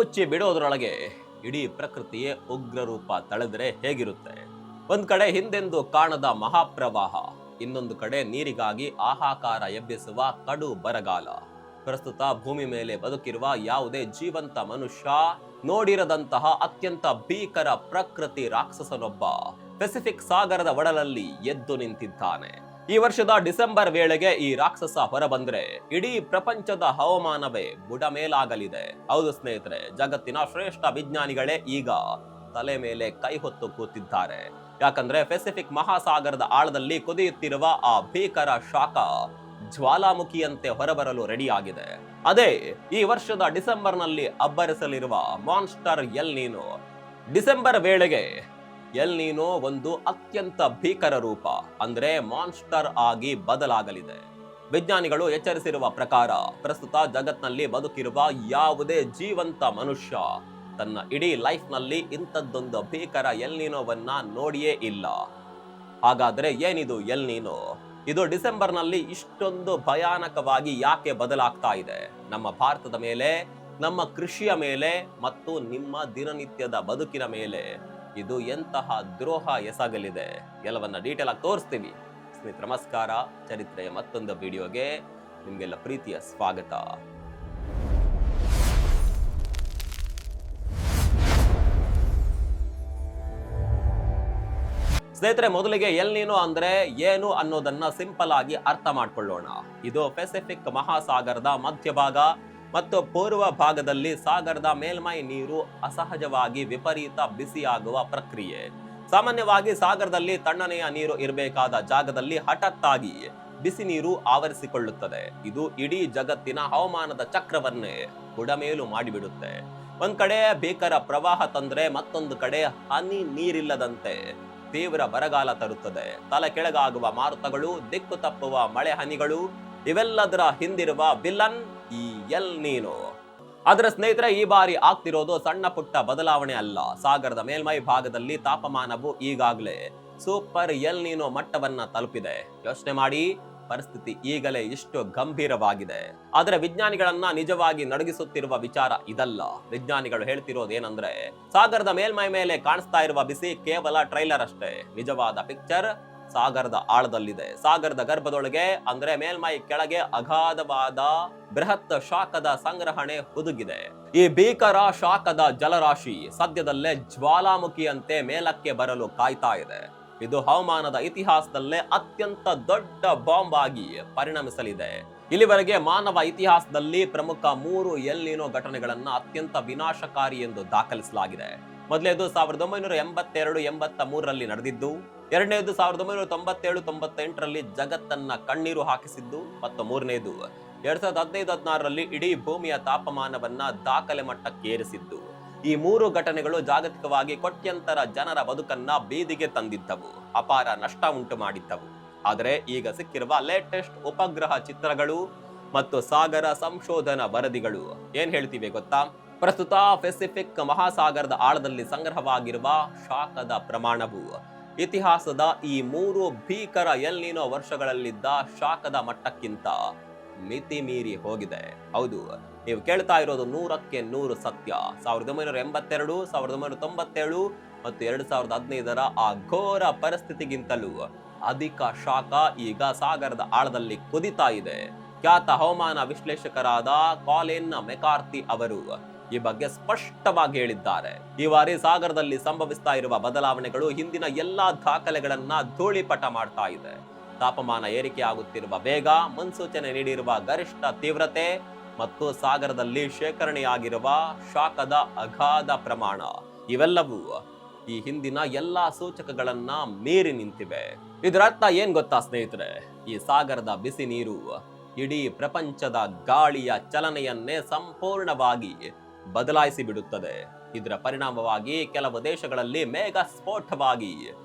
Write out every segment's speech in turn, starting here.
ಮುಚ್ಚಿ ಬಿಡೋದ್ರೊಳಗೆ ಇಡೀ ಪ್ರಕೃತಿಯೇ ಉಗ್ರ ರೂಪ ತಳೆದ್ರೆ ಹೇಗಿರುತ್ತೆ? ಒಂದ್ ಕಡೆ ಹಿಂದೆಂದು ಕಾಣದ ಮಹಾಪ್ರವಾಹ, ಇನ್ನೊಂದು ಕಡೆ ನೀರಿಗಾಗಿ ಹಾಹಾಕಾರ ಎಬ್ಬಿಸುವ ಕಡು ಬರಗಾಲ. ಪ್ರಸ್ತುತ ಭೂಮಿ ಮೇಲೆ ಬದುಕಿರುವ ಯಾವುದೇ ಜೀವಂತ ಮನುಷ್ಯ ನೋಡಿರದಂತಹ ಅತ್ಯಂತ ಭೀಕರ ಪ್ರಕೃತಿ ರಾಕ್ಷಸನೊಬ್ಬ ಪೆಸಿಫಿಕ್ ಸಾಗರದ ಒಡಲಲ್ಲಿ ಎದ್ದು ನಿಂತಿದ್ದಾನೆ. ಈ ವರ್ಷದ ಡಿಸೆಂಬರ್ ವೇಳೆಗೆ ಈ ರಾಕ್ಷಸ ಹೊರಬಂದ್ರೆ ಇಡೀ ಪ್ರಪಂಚದ ಹವಾಮಾನವೇ ಬುಡಮೇಲಾಗಲಿದೆ. ಹೌದು ಸ್ನೇಹಿತರೆ, ಜಗತ್ತಿನ ಶ್ರೇಷ್ಠ ವಿಜ್ಞಾನಿಗಳೇ ಈಗ ತಲೆ ಮೇಲೆ ಕೈ ಹೊತ್ತು ಕೂತಿದ್ದಾರೆ. ಯಾಕಂದ್ರೆ ಪೆಸಿಫಿಕ್ ಮಹಾಸಾಗರದ ಆಳದಲ್ಲಿ ಕುದಿಯುತ್ತಿರುವ ಆ ಭೀಕರ ಶಾಖ ಜ್ವಾಲಾಮುಖಿಯಂತೆ ಹೊರಬರಲು ರೆಡಿಯಾಗಿದೆ. ಅದೇ ಈ ವರ್ಷದ ಡಿಸೆಂಬರ್ ನಲ್ಲಿ ಅಬ್ಬರಿಸಲಿರುವ ಮಾನ್ಸ್ಟರ್ ಎಲ್ ನೀನೋ. ಡಿಸೆಂಬರ್ ವೇಳೆಗೆ ಎಲ್ ನೀನೋ ಒಂದು ಅತ್ಯಂತ ಭೀಕರ ರೂಪ ಅಂದ್ರೆ ಮಾನ್ಸ್ಟರ್ ಆಗಿ ಬದಲಾಗಲಿದೆ. ವಿಜ್ಞಾನಿಗಳು ಎಚ್ಚರಿಸಿರುವ ಪ್ರಕಾರ ಪ್ರಸ್ತುತ ಜಗತ್ನಲ್ಲಿ ಬದುಕಿರುವ ಯಾವುದೇ ಜೀವಂತ ಮನುಷ್ಯ ತನ್ನ ಇಡೀ ಲೈಫ್ ನಲ್ಲಿ ಇಂಥದ್ದೊಂದು ಭೀಕರ ಎಲ್ ನೀನೋವನ್ನ ನೋಡಿಯೇ ಇಲ್ಲ. ಹಾಗಾದ್ರೆ ಏನಿದು ಎಲ್ ನೀನೋ? ಇದು ಡಿಸೆಂಬರ್ ನಲ್ಲಿ ಇಷ್ಟೊಂದು ಭಯಾನಕವಾಗಿ ಯಾಕೆ ಬದಲಾಗ್ತಾ ಇದೆ? ನಮ್ಮ ಭಾರತದ ಮೇಲೆ, ನಮ್ಮ ಕೃಷಿಯ ಮೇಲೆ ಮತ್ತು ನಿಮ್ಮ ದಿನನಿತ್ಯದ ಬದುಕಿನ ಮೇಲೆ ಇದು ಎಂತಹ ದ್ರೋಹ ಎಸಗಲಿದೆ ಎಲ್ಲವನ್ನ ಡೀಟೇಲ್ ಆಗಿ ತೋರಿಸ್ತೀವಿ. ಸ್ನೇಹಿತರೆ ನಮಸ್ಕಾರ, ಚರಿತ್ರೆಯ ಮತ್ತೊಂದು ವಿಡಿಯೋಗೆ ನಿಮ್ಗೆಲ್ಲ ಪ್ರೀತಿಯ ಸ್ವಾಗತ. ಸ್ನೇಹಿತರೆ, ಮೊದಲಿಗೆ ಎಲ್ ನೀನೋ ಅಂದ್ರೆ ಏನು ಅನ್ನೋದನ್ನ ಸಿಂಪಲ್ ಆಗಿ ಅರ್ಥ ಮಾಡ್ಕೊಳ್ಳೋಣ. ಇದು ಪೆಸಿಫಿಕ್ ಮಹಾಸಾಗರದ ಮಧ್ಯಭಾಗ ಮತ್ತು ಪೂರ್ವ ಭಾಗದಲ್ಲಿ ಸಾಗರದ ಮೇಲ್ಮೈ ನೀರು ಅಸಹಜವಾಗಿ ವಿಪರೀತ ಬಿಸಿಯಾಗುವ ಪ್ರಕ್ರಿಯೆ. ಸಾಮಾನ್ಯವಾಗಿ ಸಾಗರದಲ್ಲಿ ತಣ್ಣನೆಯ ನೀರು ಇರಬೇಕಾದ ಜಾಗದಲ್ಲಿ ಹಠಾತ್ತಾಗಿ ಬಿಸಿ ನೀರು ಆವರಿಸಿಕೊಳ್ಳುತ್ತದೆ. ಇದು ಇಡೀ ಜಗತ್ತಿನ ಹವಾಮಾನದ ಚಕ್ರವನ್ನೇ ಬುಡಮೇಲು ಮಾಡಿಬಿಡುತ್ತೆ. ಒಂದ್ ಕಡೆ ಭೀಕರ ಪ್ರವಾಹ ತಂದ್ರೆ ಮತ್ತೊಂದು ಕಡೆ ಹನಿ ನೀರಿಲ್ಲದಂತೆ ತೀವ್ರ ಬರಗಾಲ ತರುತ್ತದೆ. ತಲೆ ಕೆಳಗಾಗುವ ಮಾರುತಗಳು, ದಿಕ್ಕು ತಪ್ಪುವ ಮಳೆ ಹನಿಗಳು, ಇವೆಲ್ಲದರ ಹಿಂದಿರುವ ವಿಲನ್ ಈ ಎಲ್ ನೀನೋ. ಆದ್ರೆ ಸ್ನೇಹಿತರೆ, ಈ ಬಾರಿ ಆಗ್ತಿರೋದು ಸಣ್ಣ ಪುಟ್ಟ ಬದಲಾವಣೆ ಅಲ್ಲ. ಸಾಗರದ ಮೇಲ್ಮೈ ಭಾಗದಲ್ಲಿ ತಾಪಮಾನವು ಈಗಾಗಲೇ ಸೂಪರ್ ಎಲ್ ನೀನೋ ಮಟ್ಟವನ್ನ ತಲುಪಿದೆ. ಯೋಚನೆ ಮಾಡಿ, ಪರಿಸ್ಥಿತಿ ಈಗಲೇ ಇಷ್ಟು ಗಂಭೀರವಾಗಿದೆ. ಆದ್ರೆ ವಿಜ್ಞಾನಿಗಳನ್ನ ನಿಜವಾಗಿ ನಡಗಿಸುತ್ತಿರುವ ವಿಚಾರ ಇದಲ್ಲ. ವಿಜ್ಞಾನಿಗಳು ಹೇಳ್ತಿರೋದೇನಂದ್ರೆ, ಸಾಗರದ ಮೇಲ್ಮೈ ಮೇಲೆ ಕಾಣಿಸ್ತಾ ಇರುವ ಬಿಸಿ ಕೇವಲ ಟ್ರೈಲರ್ ಅಷ್ಟೇ. ನಿಜವಾದ ಪಿಕ್ಚರ್ ಸಾಗರದ ಆಳದಲ್ಲಿದೆ. ಸಾಗರದ ಗರ್ಭದೊಳಗೆ ಅಂದ್ರೆ ಮೇಲ್ಮೈ ಕೆಳಗೆ ಅಗಾಧವಾದ ಬೃಹತ್ ಶಾಖದ ಸಂಗ್ರಹಣೆ ಹುದುಗಿದೆ. ಈ ಭೀಕರ ಶಾಖದ ಜಲರಾಶಿ ಸದ್ಯದಲ್ಲೇ ಜ್ವಾಲಾಮುಖಿಯಂತೆ ಮೇಲಕ್ಕೆ ಬರಲು ಕಾಯ್ತಾ ಇದೆ. ಇದು ಹವಾಮಾನದ ಇತಿಹಾಸದಲ್ಲೇ ಅತ್ಯಂತ ದೊಡ್ಡ ಬಾಂಬ್ ಆಗಿ ಪರಿಣಮಿಸಲಿದೆ. ಇಲ್ಲಿವರೆಗೆ ಮಾನವ ಇತಿಹಾಸದಲ್ಲಿ ಪ್ರಮುಖ 3 ಎಲ್ ನೀನೋ ಘಟನೆಗಳನ್ನ ಅತ್ಯಂತ ವಿನಾಶಕಾರಿ ಎಂದು ದಾಖಲಿಸಲಾಗಿದೆ. ಮೊದಲನೇದು 1982-83ರಲ್ಲಿ ನಡೆದಿದ್ದು, ಎರಡನೇದು 1997-98ರಲ್ಲಿ ಜಗತ್ತನ್ನ ಕಣ್ಣೀರು ಹಾಕಿಸಿದ್ದು, ಮತ್ತು ಮೂರನೇದು 2015-16ರಲ್ಲಿ ಇಡೀ ಭೂಮಿಯ ತಾಪಮಾನವನ್ನ ದಾಖಲೆ ಮಟ್ಟಕ್ಕೇರಿಸಿದ್ದು. ಈ 3 ಘಟನೆಗಳು ಜಾಗತಿಕವಾಗಿ ಕೋಟ್ಯಂತರ ಜನರ ಬದುಕನ್ನ ಬೀದಿಗೆ ತಂದಿದ್ದವು, ಅಪಾರ ನಷ್ಟ ಉಂಟು ಮಾಡಿದ್ದವು. ಆದರೆ ಈಗ ಸಿಕ್ಕಿರುವ ಲೇಟೆಸ್ಟ್ ಉಪಗ್ರಹ ಚಿತ್ರಗಳು ಮತ್ತು ಸಾಗರ ಸಂಶೋಧನಾ ವರದಿಗಳು ಏನ್ ಹೇಳ್ತಿವೆ ಗೊತ್ತಾ? ಪ್ರಸ್ತುತ ಪೆಸಿಫಿಕ್ ಮಹಾಸಾಗರದ ಆಳದಲ್ಲಿ ಸಂಗ್ರಹವಾಗಿರುವ ಶಾಖದ ಪ್ರಮಾಣವು ಇತಿಹಾಸದ ಈ 3 ಭೀಕರ ಎಲ್ ನೀನೋ ವರ್ಷಗಳಲ್ಲಿದ್ದ ಶಾಖದ ಮಟ್ಟಕ್ಕಿಂತ ಮಿತಿ ಮೀರಿ ಹೋಗಿದೆ. ಹೌದು, ನೀವು ಕೇಳ್ತಾ ಇರೋದು 100ಕ್ಕೆ 100 ಸತ್ಯ. 1982, 1997 ಮತ್ತು 2015ರ ಆ ಘೋರ ಪರಿಸ್ಥಿತಿಗಿಂತಲೂ ಅಧಿಕ ಶಾಖ ಈಗ ಸಾಗರದ ಆಳದಲ್ಲಿ ಕುದಿತಾ ಇದೆ. ಖ್ಯಾತ ಹವಾಮಾನ ವಿಶ್ಲೇಷಕರಾದ ಕಾಲಿನ್ ಮೆಕಾರ್ಥಿ ಅವರು ಈ ಬಗ್ಗೆ ಸ್ಪಷ್ಟವಾಗಿ ಹೇಳಿದ್ದಾರೆ. ಈ ಬಾರಿ ಸಾಗರದಲ್ಲಿ ಸಂಭವಿಸ್ತಾ ಇರುವ ಬದಲಾವಣೆಗಳು ಹಿಂದಿನ ಎಲ್ಲಾ ದಾಖಲೆಗಳನ್ನ ಧೂಳಿಪಟ ಮಾಡ್ತಾ ಇದೆ. ತಾಪಮಾನ ಏರಿಕೆಯಾಗುತ್ತಿರುವ ವೇಗ, ಮುನ್ಸೂಚನೆ ನೀಡಿರುವ ಗರಿಷ್ಠ ತೀವ್ರತೆ ಮತ್ತು ಸಾಗರದಲ್ಲಿ ಶೇಖರಣೆಯಾಗಿರುವ ಶಾಖದ ಅಗಾಧ ಪ್ರಮಾಣ, ಇವೆಲ್ಲವೂ ಈ ಹಿಂದಿನ ಎಲ್ಲಾ ಸೂಚಕಗಳನ್ನ ಮೀರಿ ನಿಂತಿವೆ. ಇದರರ್ಥ ಏನ್ ಗೊತ್ತಾ ಸ್ನೇಹಿತರೆ? ಈ ಸಾಗರದ ಬಿಸಿ ನೀರು ಇಡೀ ಪ್ರಪಂಚದ ಗಾಳಿಯ ಚಲನೆಯನ್ನೇ ಸಂಪೂರ್ಣವಾಗಿ ಬದಲಾಯಿಸಿ ಬಿಡುತ್ತದೆ. ಇದರ ಪರಿಣಾಮವಾಗಿ ಕೆಲವು ದೇಶಗಳಲ್ಲಿ ಮೇಘ ಸ್ಫೋಟವಾಗಿ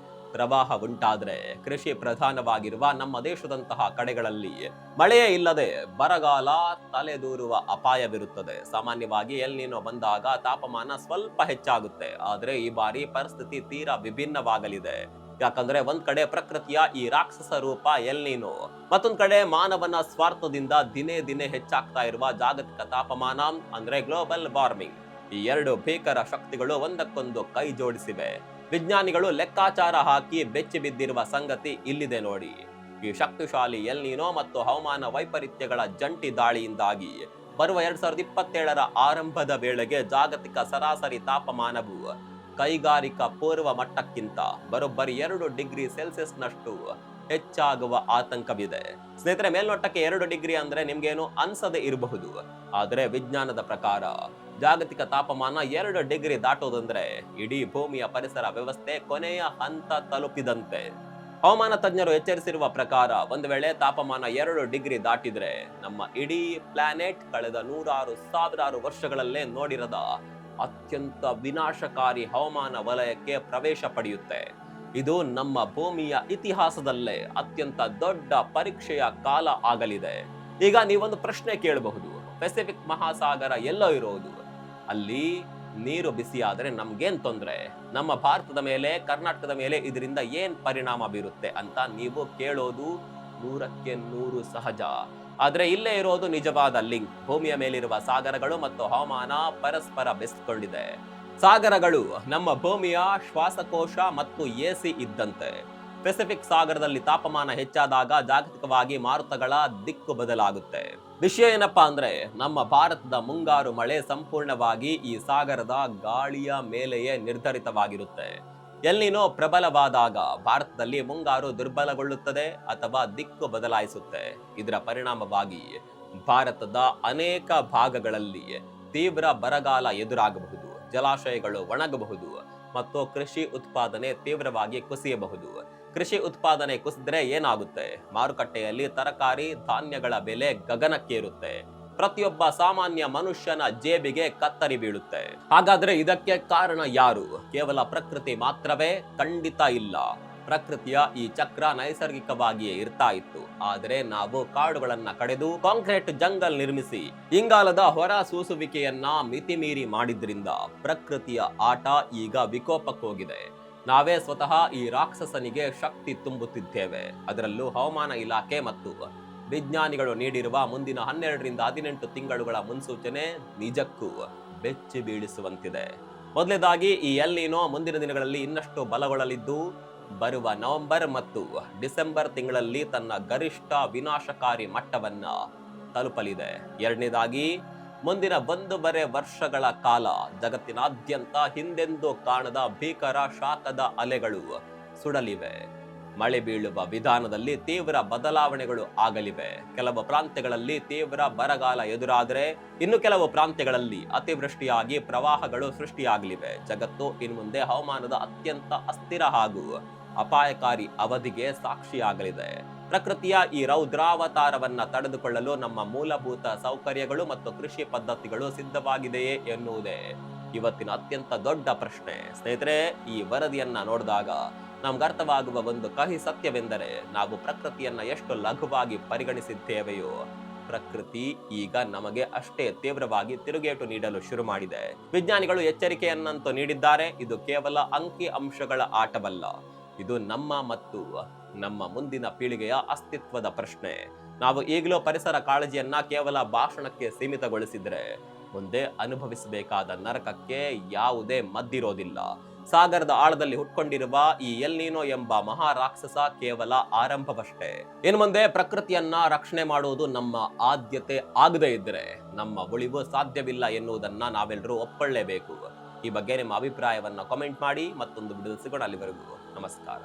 ಪ್ರವಾಹ ಉಂಟಾದ್ರೆ, ಕೃಷಿ ಪ್ರಧಾನವಾಗಿರುವ ನಮ್ಮ ದೇಶದಂತಹ ಕಡೆಗಳಲ್ಲಿ ಮಳೆಯೇ ಇಲ್ಲದೆ ಬರಗಾಲ ತಲೆದೂರುವ ಅಪಾಯವಿರುತ್ತದೆ. ಸಾಮಾನ್ಯವಾಗಿ ಎಲ್ ನೀನೋ ಬಂದಾಗ ತಾಪಮಾನ ಸ್ವಲ್ಪ ಹೆಚ್ಚಾಗುತ್ತೆ. ಆದ್ರೆ ಈ ಬಾರಿ ಪರಿಸ್ಥಿತಿ ತೀರಾ ವಿಭಿನ್ನವಾಗಲಿದೆ. ಯಾಕಂದ್ರೆ ಒಂದ್ ಕಡೆ ಪ್ರಕೃತಿಯ ಈ ರಾಕ್ಷಸ ರೂಪ ಎಲ್ ನೀನೋ, ಮತ್ತೊಂದ್ ಕಡೆ ಮಾನವನ ಸ್ವಾರ್ಥದಿಂದ ದಿನೇ ದಿನೇ ಹೆಚ್ಚಾಗ್ತಾ ಇರುವ ಜಾಗತಿಕ ತಾಪಮಾನ ಅಂದ್ರೆ ಗ್ಲೋಬಲ್ ವಾರ್ಮಿಂಗ್. ಈ ಎರಡು ಭೀಕರ ಶಕ್ತಿಗಳು ಒಂದಕ್ಕೊಂದು ಕೈ ಜೋಡಿಸಿವೆ. ವಿಜ್ಞಾನಿಗಳು ಲೆಕ್ಕಾಚಾರ ಹಾಕಿ ಬೆಚ್ಚಿ ಬಿದ್ದಿರುವ ಸಂಗತಿ ಇಲ್ಲಿದೆ ನೋಡಿ. ಈ ಶಕ್ತಿಶಾಲಿ ಎಲ್ ನೀನೋ ಮತ್ತು ಹವಾಮಾನ ವೈಪರೀತ್ಯಗಳ ಜಂಟಿ ದಾಳಿಯಿಂದಾಗಿ ಬರುವ 2027ರ ಆರಂಭದ ವೇಳೆಗೆ ಜಾಗತಿಕ ಸರಾಸರಿ ತಾಪಮಾನವು ಕೈಗಾರಿಕಾ ಪೂರ್ವ ಮಟ್ಟಕ್ಕಿಂತ ಬರೋಬ್ಬರಿ 2 ಡಿಗ್ರಿ ಸೆಲ್ಸಿಯಸ್ನಷ್ಟು ಹೆಚ್ಚಾಗುವ ಆತಂಕವಿದೆ. ಸ್ನೇಹಿತರೆ, ಮೇಲ್ನೋಟಕ್ಕೆ 2 ಡಿಗ್ರಿ ಅಂದ್ರೆ ನಿಮ್ಗೇನು ಅನ್ಸದೆ ಇರಬಹುದು. ಆದರೆ ವಿಜ್ಞಾನದ ಪ್ರಕಾರ ಜಾಗತಿಕ ತಾಪಮಾನ 2 ಡಿಗ್ರಿ ದಾಟೋದಂದ್ರೆ ಇಡೀ ಭೂಮಿಯ ಪರಿಸರ ವ್ಯವಸ್ಥೆ ಕೊನೆಯ ಹಂತ ತಲುಪಿದಂತೆ. ಹವಾಮಾನ ತಜ್ಞರು ಎಚ್ಚರಿಸಿರುವ ಪ್ರಕಾರ ಒಂದು ವೇಳೆ ತಾಪಮಾನ 2 ಡಿಗ್ರಿ ದಾಟಿದ್ರೆ ನಮ್ಮ ಇಡೀ ಪ್ಲಾನೆಟ್ ಕಳೆದ 100,000 ವರ್ಷಗಳಲ್ಲೇ ನೋಡಿರದ ಅತ್ಯಂತ ವಿನಾಶಕಾರಿ ಹವಾಮಾನ ವಲಯಕ್ಕೆ ಪ್ರವೇಶ ಪಡೆಯುತ್ತೆ. ಇದು ನಮ್ಮ ಭೂಮಿಯ ಇತಿಹಾಸದಲ್ಲೇ ಅತ್ಯಂತ ದೊಡ್ಡ ಪರೀಕ್ಷೆಯ ಕಾಲ ಆಗಲಿದೆ. ಈಗ ನೀವೊಂದು ಪ್ರಶ್ನೆ ಕೇಳಬಹುದು, ಪೆಸಿಫಿಕ್ ಮಹಾಸಾಗರ ಎಲ್ಲೋ ಇರೋದು, ಅಲ್ಲಿ ನೀರು ಬಿಸಿಯಾದರೆ ನಮ್ಗೇನ್ ತೊಂದ್ರೆ, ನಮ್ಮ ಭಾರತದ ಮೇಲೆ ಕರ್ನಾಟಕದ ಮೇಲೆ ಇದರಿಂದ ಏನ್ ಪರಿಣಾಮ ಬೀರುತ್ತೆ ಅಂತ ನೀವು ಕೇಳೋದು 100ಕ್ಕೆ 100 ಸಹಜ. ಆದ್ರೆ ಇಲ್ಲೇ ಇರೋದು ನಿಜವಾದ ಲಿಂಕ್. ಭೂಮಿಯ ಮೇಲಿರುವ ಸಾಗರಗಳು ಮತ್ತು ಹವಾಮಾನ ಪರಸ್ಪರ ಬೆಸ್ಕೊಂಡಿದೆ. ಸಾಗರಗಳು ನಮ್ಮ ಭೂಮಿಯ ಶ್ವಾಸಕೋಶ ಮತ್ತು ಎಸಿ ಇದ್ದಂತೆ. ಪೆಸಿಫಿಕ್ ಸಾಗರದಲ್ಲಿ ತಾಪಮಾನ ಹೆಚ್ಚಾದಾಗ ಜಾಗತಿಕವಾಗಿ ಮಾರುತಗಳ ದಿಕ್ಕು ಬದಲಾಗುತ್ತೆ. ವಿಷಯ ಏನಪ್ಪಾ ಅಂದ್ರೆ, ನಮ್ಮ ಭಾರತದ ಮುಂಗಾರು ಮಳೆ ಸಂಪೂರ್ಣವಾಗಿ ಈ ಸಾಗರದ ಗಾಳಿಯ ಮೇಲೆಯೇ ನಿರ್ಧರಿತವಾಗಿರುತ್ತೆ. ಎಲ್ ನೀನೋ ಪ್ರಬಲವಾದಾಗ ಭಾರತದಲ್ಲಿ ಮುಂಗಾರು ದುರ್ಬಲಗೊಳ್ಳುತ್ತದೆ ಅಥವಾ ದಿಕ್ಕು ಬದಲಾಯಿಸುತ್ತೆ. ಇದರ ಪರಿಣಾಮವಾಗಿ ಭಾರತದ ಅನೇಕ ಭಾಗಗಳಲ್ಲಿ ತೀವ್ರ ಬರಗಾಲ ಎದುರಾಗಬಹುದು, ಜಲಾಶಯಗಳು ಒಣಗಬಹುದು ಮತ್ತು ಕೃಷಿ ಉತ್ಪಾದನೆ ತೀವ್ರವಾಗಿ ಕುಸಿಯಬಹುದು. ಕೃಷಿ ಉತ್ಪಾದನೆ ಕುಸಿದ್ರೆ ಏನಾಗುತ್ತೆ? ಮಾರುಕಟ್ಟೆಯಲ್ಲಿ ತರಕಾರಿ ಧಾನ್ಯಗಳ ಬೆಲೆ ಗಗನಕ್ಕೇರುತ್ತೆ. ಪ್ರತಿಯೊಬ್ಬ ಸಾಮಾನ್ಯ ಮನುಷ್ಯನ ಜೇಬಿಗೆ ಕತ್ತರಿ ಬೀಳುತ್ತೆ. ಹಾಗಾದ್ರೆ ಇದಕ್ಕೆ ಕಾರಣ ಯಾರು? ಕೇವಲ ಪ್ರಕೃತಿ ಮಾತ್ರವೇ? ಖಂಡಿತ ಇಲ್ಲ. ಪ್ರಕೃತಿಯ ಈ ಚಕ್ರ ನೈಸರ್ಗಿಕವಾಗಿಯೇ ಇರ್ತಾ ಇತ್ತು. ಆದರೆ ನಾವು ಕಾಡುಗಳನ್ನ ಕಡೆದು ಕಾಂಕ್ರೀಟ್ ಜಂಗಲ್ ನಿರ್ಮಿಸಿ ಇಂಗಾಲದ ಹೊರ ಸೂಸುವಿಕೆಯನ್ನ ಮಿತಿಮೀರಿ ಮಾಡಿದ್ರಿಂದ ಪ್ರಕೃತಿಯ ಆಟ ಈಗ ವಿಕೋಪಕ್ಕೋಗಿದೆ. ನಾವೇ ಸ್ವತಃ ಈ ರಾಕ್ಷಸನಿಗೆ ಶಕ್ತಿ ತುಂಬುತ್ತಿದ್ದೇವೆ. ಅದರಲ್ಲೂ ಹವಾಮಾನ ಇಲಾಖೆ ಮತ್ತು ವಿಜ್ಞಾನಿಗಳು ನೀಡಿರುವ ಮುಂದಿನ 12ರಿಂದ 18 ತಿಂಗಳುಗಳ ಮುನ್ಸೂಚನೆ ನಿಜಕ್ಕೂ ಬೆಚ್ಚಿ ಬೀಳಿಸುವಂತಿದೆ. ಮೊದಲನೇದಾಗಿ ಈ ಎಲ್ ನೀನೋ ಮುಂದಿನ ದಿನಗಳಲ್ಲಿ ಇನ್ನಷ್ಟು ಬಲಗೊಳ್ಳಲಿದ್ದು ಬರುವ ನವೆಂಬರ್ ಮತ್ತು ಡಿಸೆಂಬರ್ ತಿಂಗಳಲ್ಲಿ ತನ್ನ ಗರಿಷ್ಠ ವಿನಾಶಕಾರಿ ಮಟ್ಟವನ್ನ ತಲುಪಲಿದೆ. ಎರಡನೇದಾಗಿ ಮುಂದಿನ 1.5 ವರ್ಷಗಳ ಕಾಲ ಜಗತ್ತಿನಾದ್ಯಂತ ಹಿಂದೆಂದೂ ಕಾಣದ ಭೀಕರ ಶಾಖದ ಅಲೆಗಳು ಸುಡಲಿವೆ. ಮಳೆ ಬೀಳುವ ವಿಧಾನದಲ್ಲಿ ತೀವ್ರ ಬದಲಾವಣೆಗಳು ಆಗಲಿವೆ. ಕೆಲವು ಪ್ರಾಂತ್ಯಗಳಲ್ಲಿ ತೀವ್ರ ಬರಗಾಲ ಎದುರಾದರೆ ಇನ್ನು ಕೆಲವು ಪ್ರಾಂತ್ಯಗಳಲ್ಲಿ ಅತಿವೃಷ್ಟಿಯಾಗಿ ಪ್ರವಾಹಗಳು ಸೃಷ್ಟಿಯಾಗಲಿವೆ. ಜಗತ್ತು ಇನ್ನು ಮುಂದೆ ಹವಾಮಾನದ ಅತ್ಯಂತ ಅಸ್ಥಿರ ಹಾಗೂ ಅಪಾಯಕಾರಿ ಅವಧಿಗೆ ಸಾಕ್ಷಿಯಾಗಲಿದೆ. ಪ್ರಕೃತಿಯ ಈ ರೌದ್ರಾವತಾರವನ್ನ ತಡೆದುಕೊಳ್ಳಲು ನಮ್ಮ ಮೂಲಭೂತ ಸೌಕರ್ಯಗಳು ಮತ್ತು ಕೃಷಿ ಪದ್ಧತಿಗಳು ಸಿದ್ಧವಾಗಿದೆಯೇ ಎನ್ನುವುದೇ ಇವತ್ತಿನ ಅತ್ಯಂತ ದೊಡ್ಡ ಪ್ರಶ್ನೆ. ಸ್ನೇಹಿತರೆ, ಈ ವರದಿಯನ್ನ ನೋಡಿದಾಗ ನಮ್ಗೆ ಅರ್ಥವಾಗುವ ಒಂದು ಕಹಿ ಸತ್ಯವೆಂದರೆ, ನಾವು ಪ್ರಕೃತಿಯನ್ನ ಎಷ್ಟು ಲಘುವಾಗಿ ಪರಿಗಣಿಸಿದ್ದೇವೆಯೋ ಪ್ರಕೃತಿ ಈಗ ನಮಗೆ ಅಷ್ಟೇ ತೀವ್ರವಾಗಿ ತಿರುಗೇಟು ನೀಡಲು ಶುರು ಮಾಡಿದೆ. ವಿಜ್ಞಾನಿಗಳು ಎಚ್ಚರಿಕೆಯನ್ನಂತೂ ನೀಡಿದ್ದಾರೆ. ಇದು ಕೇವಲ ಅಂಕಿ ಅಂಶಗಳ ಆಟವಲ್ಲ, ಇದು ನಮ್ಮ ಮತ್ತು ನಮ್ಮ ಮುಂದಿನ ಪೀಳಿಗೆಯ ಅಸ್ತಿತ್ವದ ಪ್ರಶ್ನೆ. ನಾವು ಈಗಲೂ ಪರಿಸರ ಕಾಳಜಿಯನ್ನ ಕೇವಲ ಭಾಷಣಕ್ಕೆ ಸೀಮಿತಗೊಳಿಸಿದ್ರೆ ಮುಂದೆ ಅನುಭವಿಸಬೇಕಾದ ನರಕಕ್ಕೆ ಯಾವುದೇ ಮದ್ದಿರೋದಿಲ್ಲ. ಸಾಗರದ ಆಳದಲ್ಲಿ ಹುಟ್ಕೊಂಡಿರುವ ಈ ಎಲ್ ನೀನೋ ಎಂಬ ಮಹಾರಾಕ್ಷಸ ಕೇವಲ ಆರಂಭವಷ್ಟೇ. ಇನ್ನು ಮುಂದೆ ಪ್ರಕೃತಿಯನ್ನ ರಕ್ಷಣೆ ಮಾಡುವುದು ನಮ್ಮ ಆದ್ಯತೆ ಆಗದೇ ಇದ್ರೆ ನಮ್ಮ ಉಳಿವು ಸಾಧ್ಯವಿಲ್ಲ ಎನ್ನುವುದನ್ನ ನಾವೆಲ್ಲರೂ ಒಪ್ಕೊಳ್ಳೇಬೇಕು. ಈ ಬಗ್ಗೆ ನಿಮ್ಮ ಅಭಿಪ್ರಾಯವನ್ನ ಕಾಮೆಂಟ್ ಮಾಡಿ. ಮತ್ತೊಂದು ವಿಡಿಯೋ ಸಿಗೋಣ. ಅಲ್ಲಿವರೆಗೂ ನಮಸ್ಕಾರ.